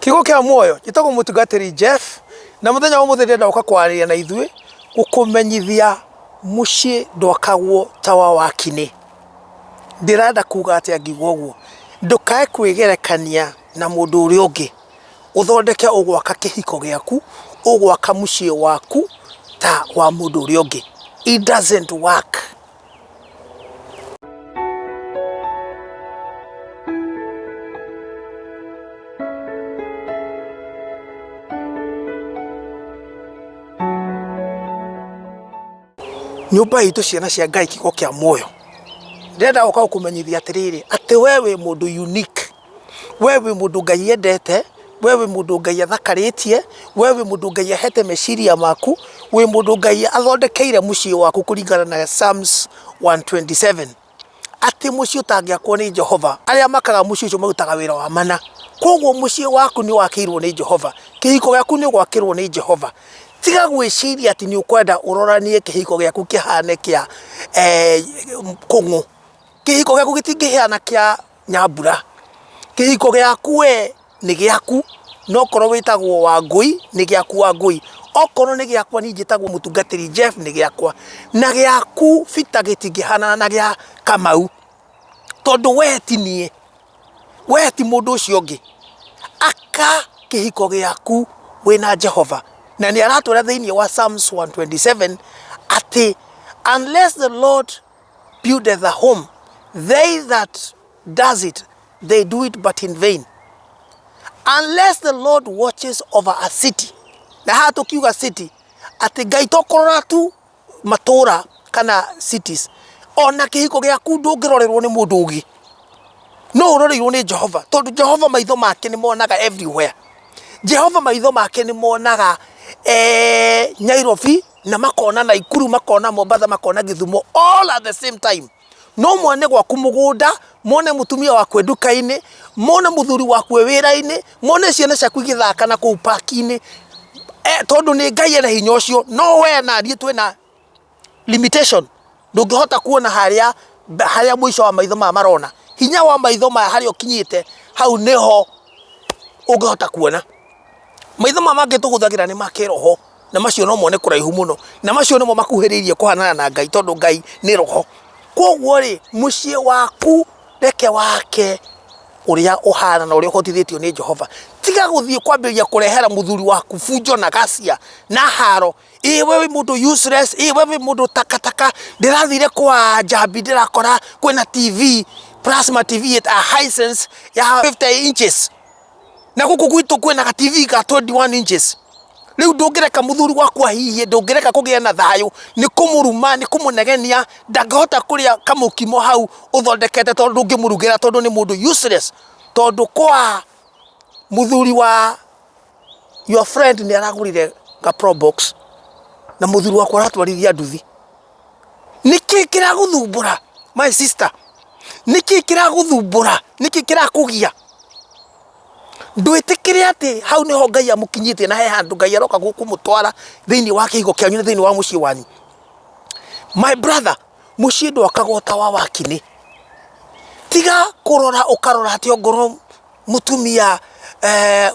Kigo kia muoyo gitagwo mutugatiri Jeff na muthenya wa muthenya ndauka kwaria na ithuĩ gukumenyithia Mucìì Ndwakagwo tawa Wakìnì. Ndirenda kuga ati angigwa uguo ndukae kwigerekania na mundu uri ungi uthondeke ugwaka kihiko giaku ugwaka mucii waku ta wa mundu uri ungi. It doesn't work. Nyumba itu ciana cia Ngai kigo kia muoyo ndenda uka kumenyithia atiriri ati wewe mundu unique, wewe mundu Ngai endete, wewe mundu Ngai athakaritie, wewe mundu Ngai ahete meciria maku, we mundu Ngai athondekeire mucii waku kuringana na Psalms 127. Ati mucii utangiakwo ni Jehova, aria makaga mucii ucio marutaga wira wa mana. Koguo mucii waku ni wakirwo ni Jehova, kihiko giaku ni gwakirwo ni Jehova. Tiga gwiciria ati ni ukwenda uroranie kihiko giaku kihane kia kungu. Kihiko giaku gitingihana kia nyambura. Kihiko giaku we ni giaku, no korwo witagwo wa ngui ni giaku wa ngui. Okorwo ni giakwa ni njitagwo mutungatiri Jeff ni giakwa. Na giaku fita gitingihana na gia Kamau. Tondu we ti nie. We ti mundu ucio ungi. Aka kihiko giaku wina Jehova. Na ni aratwira thiini wa Psalms 127 ati unless the Lord buildeth a home, they that does it, they do it but in vain. Unless the Lord watches over a city, na hatu kiuga city ati Ngai tokorora tu matura kana cities, ona kihiko giaku ndungirorerwo ni mundu ungi, no uroreirwo ni Jehova. Tondu Jehova maitho make ni monaga everywhere. Jehova maitho make ni monaga Nairobi na makona Naikuru, makona Mombasa, makona Githumo all at the same time. No mwane gwaku mugunda, mone mutumia waku nduka-ini, mone muthuri waku wira-ini, mone ciana ciaku igithaka na kuu park-ini. Tondu ni Ngai ena hinya ucio, no we na niĩ twina limitation. Ndungihota kuona haria mwisho wa maitho ma marona. Hinya wa maitho ma haria ukinyite hau niho ungihota kuona. Maitho mangĩ tũgũthagira ni makiroho, na macio no mone kuraihu muno, na macio nimo makuhĩrĩirie kuhanana na Ngai tondu Ngai ni roho. Koguo ri mucii waku reke wake uria uhana na uria uhotithitio ni Jehova. Tiga guthii kwambĩrĩria kurehera muthuri waku fujo na gacia na haro. Wewe mundu useless, wewe mundu takataka, ndirathire kwa Jambi ndirakora kwina TV, plasma TV at a Hisense ya 50 inches. Na guku gwitu kwina ka TV ka 21 inches. Riu ndungireka muthuri waku hihi, ndungireka kugia na thayu, ni kumuruma, ni kumunegenia, ndangihota kuria kamukimo hau uthondekete tondu ndungimurugira tondu ni mundu useless. Tondu kwa muthuri wa your friend ni aragurire ka pro box na muthuri waku aratwarithia nduthi. Niki kiraguthumbura my sister? Niki kiraguthumbura? Niki kirakugia? Ndwitikire ati hau niho Ngai amukinyite na he handu Ngai aroka gukumutwara thiini wa kihigo kianyu, thiini wa mucii wanyu. My brother, Mucìì Ndwakagwo tawa Wakìnì. Tiga kurora ukarora ati ongoro mutumia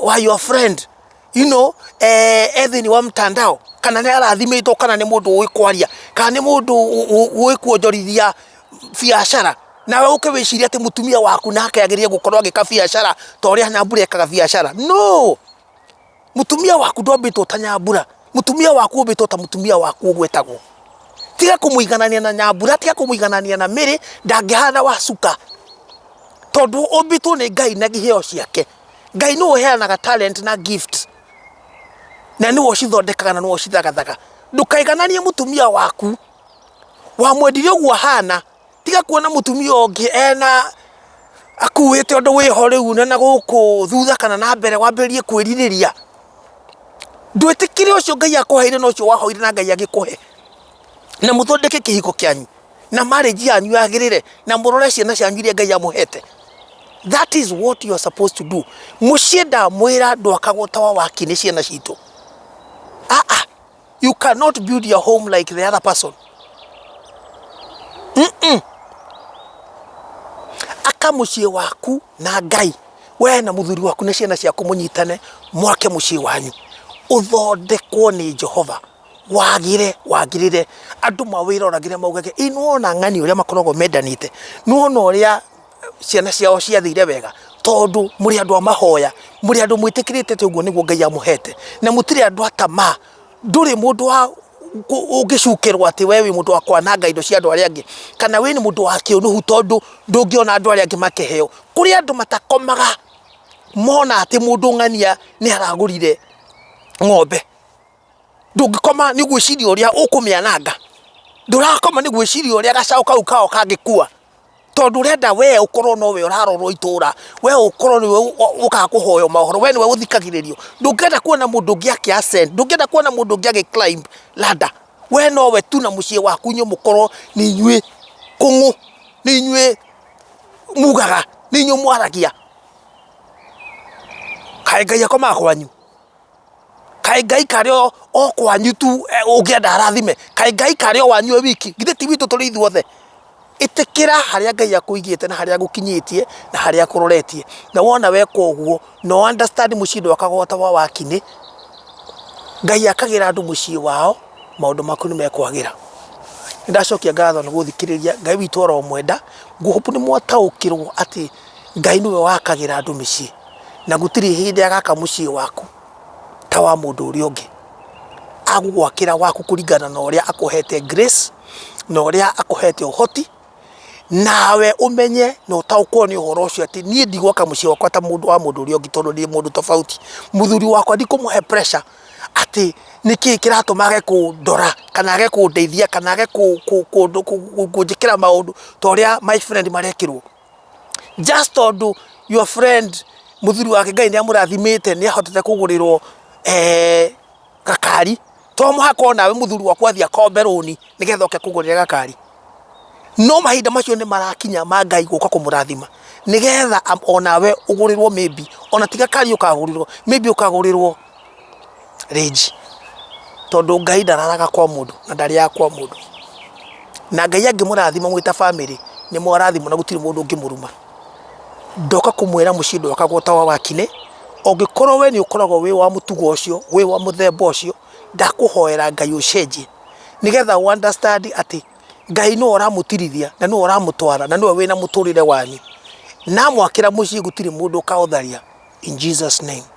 wa your friend, you know, thiini wa mtandao, kana ni arathimitwo, kana ni mundu ui kwaria, kana ni mundu ui kuonjorithia biashara. Na uke wiciria ati mutumia waku nake agirie gukorwo agika biashara ta uria Nyambura ekaga biashara. No, mutumia waku ndombitwo ta Nyambura. Mutumia waku umbitwo ta mutumia waku ugwetagwo. Tiga kumuiganania na Nyambura, tiga kumuiganania na Mary, ndangihana wacuka. Tondu umbitwo ni Ngai na giheo ciake. Ngai no uheanaga talent na gift, na ni wocithondekaga na ni wocithagathaga. Ndukaigananie mutumia waku wa mwendirio guo hana. Tiga kuona mutumia ungi ena akuwite undu wiho riu na guku thutha kana na mbere wambiririe kwiririria. Ndwitikire ucio Ngai akuheire no ucio wahoire na Ngai agikuhe, na muthondeke kihiko kianyu na marriage yanyu yagirire, na murore ciana cianyu iria Ngai amuhete. That is what you are supposed to do. Mucìì ndamwira Ndwakagwo tawa Wakìnì ciana citu. You cannot build your home like the other person. Aka mucii waku na Ngai we na muthuri waku na ciana ciaku munyitane mwake mucii wanyu uthondekwo ni Jehova wagirire andu mawiroragire maugage inuona ng'ani uria makoragwo mendanite nuona uria ciana ciao ciathire wega tondu muri andu amahoya muri andu mwitikirite te uguo niguo Ngai amuhete na mutiri andu atama nduri mundu wa ungicukirwo ati wewe mundu wa kwananga indo cia andu aria angi kana we ni mundu wa kiunuhu tondu ndungiona andu aria angi makiheo kuri andu matakomaga mona ati mundu ng'ania ni aragurire ng'ombe ndungikoma ni gwiciria uria ukumiananga ndurakoma ni gwiciria uria gacaũ kau kao kangikua tondu renda we ukorwo no we urarorwo itura we ukorwo ni we ukakuhoyo mahoro we ni we uthikagiririo ndungenda kuona mundu ngi akiascend ndungenda kuona mundu ngi agiclimb ladder we no we tu na mucii waku nyu mukorwo ni inyue kungu ni inyue mugaga ni inyue mwaragia kaĩ Ngai akomaga kwanyu kaĩ Ngai karĩo o kwanyu tu ũngĩenda arathime kaĩ Ngai karĩo wanyu wiki githĩ ti witũ tũrĩ ithuothe itikira haria Ngai akuigite na haria gukinyitie na haria kuroretie na wona weka uguo no understand Mucìì Ndwakagwo wa Wakìnì Ngai akagira andu mucii wao maundu maku ni mekwagira ndacokia ngatho na guthikiriria Ngai witu oro mwenda nguhopu ni mwataukirwo ati Ngai niwe wakagira andu micii na gutiri hindi agaka mucii waku ta wa mundu uri ungi agugwakira waku kuringana na uria akuhete grace na uria akuhete uhoti nawe umenye no taukwo ni uhoro ucio ati nie ndigwaka mucii wakwa ta mundu wa mundu uri ungi tondu ni mundu tofauti muthuri wakwa ndikumuhe pressure ati niki kiratumage kundora kana age kundeithia kana age kunjikira maundu toria my friend marekirwo just tondu your friend muthuri wake Ngai ni amurathimite ni ahotete kugurirwo gakari to muhako nawe muthuri wakwa thia komberoni nigetha oke kugurira gakari no mahinda macio ni marakinya ma Ngai guka kumurathima nigetha onawe ugurirwo maybe ona tiga kari ukagurirwo maybe ukagurirwo rage tondu Ngai ndararaga kwa mundu na ndari ya kwa mundu na Ngai angimurathima mwita family ni mwarathimo na gutiri mundu ngimuruma ndoka kumwira Mucìì Ndwakagwo wa Wakìnì ongikorwo we ni ukoragwo we wa mutugo ucio we wa muthemba ucio ndakuhoera Ngai ucenjie nigetha understand ati Ngai no uramutirithia na no uramutwara na no we na muturire wanyu na mwakira mucii gutiri mundu kautharia in Jesus name.